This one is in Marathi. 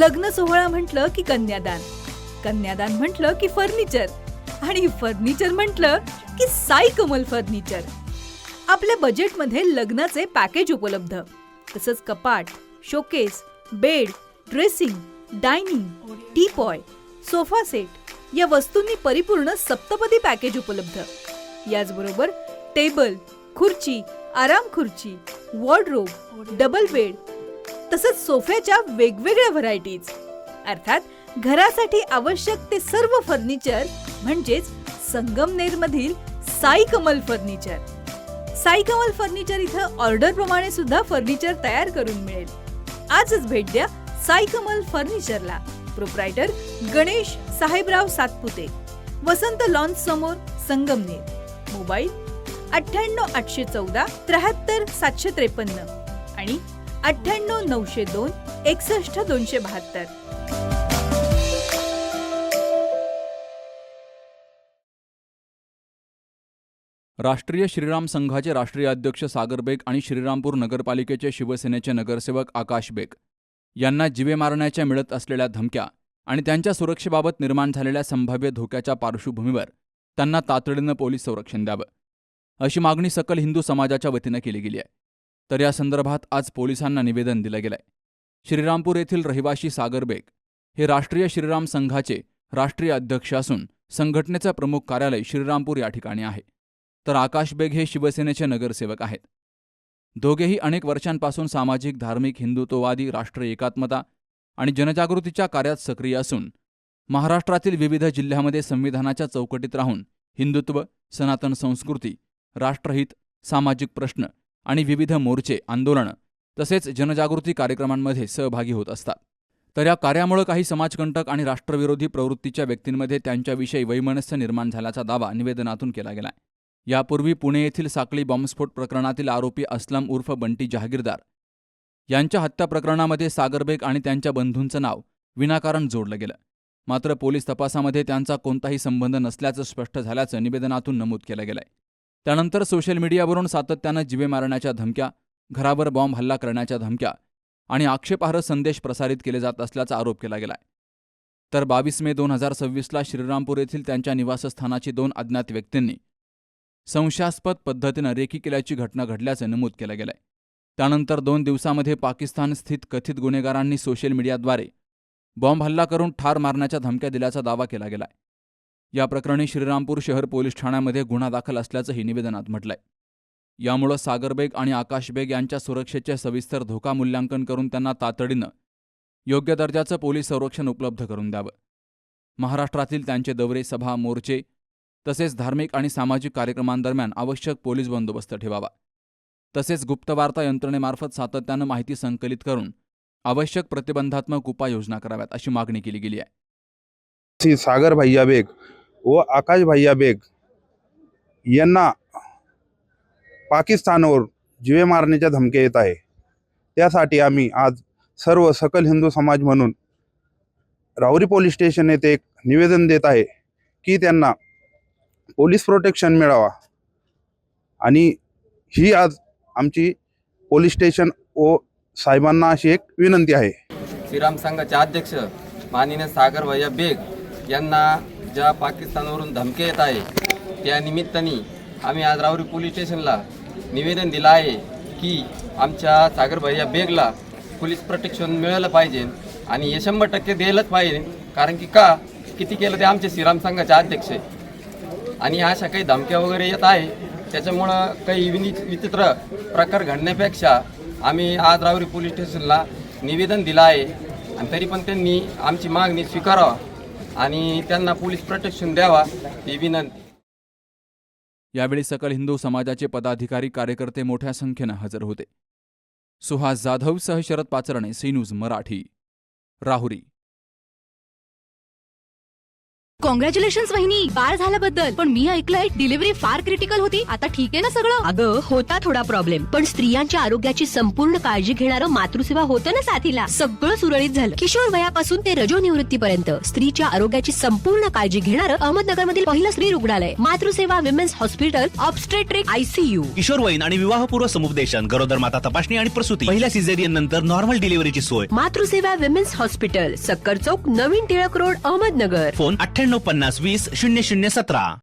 लग्न सोहळा म्हटलं की कन्यादान, कन्यादान म्हटलं की फर्निचर आणि फर्निचर म्हटलं की साई कमल फर्निचर. आपल्या बजेटमध्ये लग्नाचे पॅकेज उपलब्ध. तसंच कपाट, showcase, bed, dressing, dining, teapoy, sofa set या वस्तूंनी परिपूर्ण सप्तपदी पॅकेज उपलब्ध. याचबरोबर टेबल, खुर्ची, आराम खुर्ची, वॉर्डरोब, डबल बेड तसंच सोफ्याच्या वेगवेगळ्या व्हरायटीज. अर्थात घरासाठी आवश्यक ते सर्व फर्निचर म्हणजेच संगमनेरमधील साई कमल फर्निचर. साई कमल फर्निचर इथं ऑर्डर प्रमाणे सुद्धा फर्निचर तयार करून मिळेल. आजच भेट द्या साई कमल फर्निचरला. प्रोप्रायटर गणेश साहेबराव सातपुते, वसंत लॉन्स समोर, संगमनेर. मोबाईल 98 814 73 753 आणि 98 902 61 272. राष्ट्रीय श्रीराम संघाचे राष्ट्रीय अध्यक्ष सागर बेग आणि श्रीरामपूर नगरपालिकेचे शिवसेनेचे नगरसेवक आकाश बेग यांना जीवे मारण्याच्या मिळत असलेल्या धमक्या आणि त्यांच्या सुरक्षेबाबत निर्माण झालेल्या संभाव्य धोक्याच्या पार्श्वभूमीवर त्यांना तातडीनं पोलीस संरक्षण द्यावं, अशी मागणी सकल हिंदू समाजाच्या वतीनं केली गेली आहे. तर या संदर्भात आज पोलिसांना निवेदन दिलं गेलंय. श्रीरामपूर येथील रहिवासी सागर बेग हे राष्ट्रीय श्रीराम संघाचे राष्ट्रीय अध्यक्ष असून संघटनेचं प्रमुख कार्यालय श्रीरामपूर या ठिकाणी आहे. तर आकाश बेग हे शिवसेनेचे नगरसेवक आहेत. दोघेही अनेक वर्षांपासून सामाजिक, धार्मिक, हिंदुत्ववादी, राष्ट्र एकात्मता आणि जनजागृतीच्या कार्यात सक्रिय असून महाराष्ट्रातील विविध जिल्ह्यामध्ये संविधानाच्या चौकटीत राहून हिंदुत्व, सनातन संस्कृती, राष्ट्रहित, सामाजिक प्रश्न आणि विविध मोर्चे, आंदोलनं तसेच जनजागृती कार्यक्रमांमध्ये सहभागी होत असतात. तर या कार्यामुळे काही समाजकंटक आणि राष्ट्रविरोधी प्रवृत्तीच्या व्यक्तींमध्ये त्यांच्याविषयी वैमनस्य निर्माण झाल्याचा दावा निवेदनातून केला गेलाय. यापूर्वी पुणे येथील साखळी बॉम्बस्फोट प्रकरणातील आरोपी असलम उर्फ बंटी जहागीरदार यांच्या हत्या प्रकरणामध्ये सागर बेग आणि त्यांच्या बंधूंचं नाव विनाकारण जोडलं गेलं. मात्र पोलीस तपासामध्ये त्यांचा कोणताही संबंध नसल्याचं स्पष्ट झाल्याचं निवेदनातून नमूद केलं गेलंय. त्यानंतर सोशल मीडियावरून सातत्यानं जीवे मारण्याच्या धमक्या, घरावर बॉम्ब हल्ला करण्याच्या धमक्या आणि आक्षेपार्ह संदेश प्रसारित केले जात असल्याचा आरोप केला गेलाय. तर 22 मे 2026ला श्रीरामपूर येथील त्यांच्या निवासस्थानाची 2 अज्ञात व्यक्तींनी संशयास्पद पद्धतीनं रेकी केल्याची घटना घडल्याचं नमूद केलं गेलंय. त्यानंतर 2 दिवसामध्ये पाकिस्तान स्थित कथित गुन्हेगारांनी सोशल मीडियाद्वारे बॉम्ब हल्ला करून ठार मारण्याच्या धमक्या दिल्याचा दावा केला गेलाय. या प्रकरणी श्रीरामपूर शहर पोलीस ठाण्यामध्ये गुन्हा दाखल असल्याचंही निवेदनात म्हटलंय. यामुळे सागर बेग आणि आकाश बेग यांच्या सुरक्षेचे सविस्तर धोका मूल्यांकन करून त्यांना तातडीनं योग्य दर्जाचं पोलीस संरक्षण उपलब्ध करून द्यावं. महाराष्ट्रातील त्यांचे दौरे, सभा, मोर्चे तसेच धार्मिक आणि सामाजिक कार्यक्रमांदरम्यान आवश्यक पोलीस बंदोबस्त ठेवावा. तसेच गुप्तवार्ता यंत्रणेमार्फत सातत्यानं माहिती संकलित करून आवश्यक प्रतिबंधात्मक उपाययोजना कराव्यात, अशी मागणी केली गेली आहे. सागर भैया बेग व आकाश भैया बेग यांना पाकिस्तानवर जीवे मारण्याच्या धमक्या येत आहे. त्यासाठी आम्ही आज सर्व सकल हिंदू समाज म्हणून राहुरी पोलीस स्टेशन येथे एक निवेदन देत आहे की त्यांना पोलीस प्रोटेक्शन मिळावा. आणि ही आज आमची पोलीस स्टेशन व साहेबांना अशी एक विनंती आहे. श्रीराम संघाचे अध्यक्ष माननीय सागर भैया बेग यांना ज्या पाकिस्तानवरून धमकी येत आहे, त्या निमित्ताने आम्ही आज राहुरी पोलीस स्टेशनला निवेदन दिलं आहे की आमच्या सागर भैया बेगला पोलीस प्रोटेक्शन मिळालं पाहिजे आणि हे 100% द्यायलाच पाहिजे. कारण की किती केलं ते आमचे श्रीराम संघाचे अध्यक्ष आहे आणि अशा काही धमक्या वगैरे येत आहे. त्याच्यामुळं काही विचित्र प्रकार घडण्यापेक्षा आम्ही आज राहुरी पोलीस स्टेशनला निवेदन दिलं आहे आणि तरी पण त्यांनी आमची मागणी स्वीकारावा आणि त्यांना पोलीस प्रोटेक्शन द्यावा ही विनंती. यावेळी सकल हिंदू समाजाचे पदाधिकारी, कार्यकर्ते मोठ्या संख्येनं हजर होते. सुहास जाधव सह Sharad Pacharne, C news Marathi, Rahuri. Congratulations वहिनी, बाळ झाल्याबद्दल. पण मी ऐकलंय डिलिव्हरी फार क्रिटिकल होती. आता ठीक आहे ना सगळं? अगं होता थोडा प्रॉब्लेम, पण स्त्रियांच्या आरोग्याची संपूर्ण काळजी घेणारं मातृसेवा होतं ना साथीला. सगळं सुरळीत झालं. किशोर वयापासून ते रजोनिवृत्तीपर्यंत स्त्रीच्या आरोग्याची संपूर्ण काळजी घेणारं अहमदनगर मधील पहिलं स्त्री रुग्णालय. Matruseva women's hospital, obstetric ICU. किशोरवयीन आणि विवाहपूर्व समुपदेशन, गरोदर माता तपासणी आणि प्रसूती, पहिल्या सिझेरियन नंतर नॉर्मल डिलिव्हरीची सोय. मातृसेवा विमेन्स हॉस्पिटल, सक्कर चौक, नवीन टिळक रोड, अहमदनगर. फोन 9850 20 0017.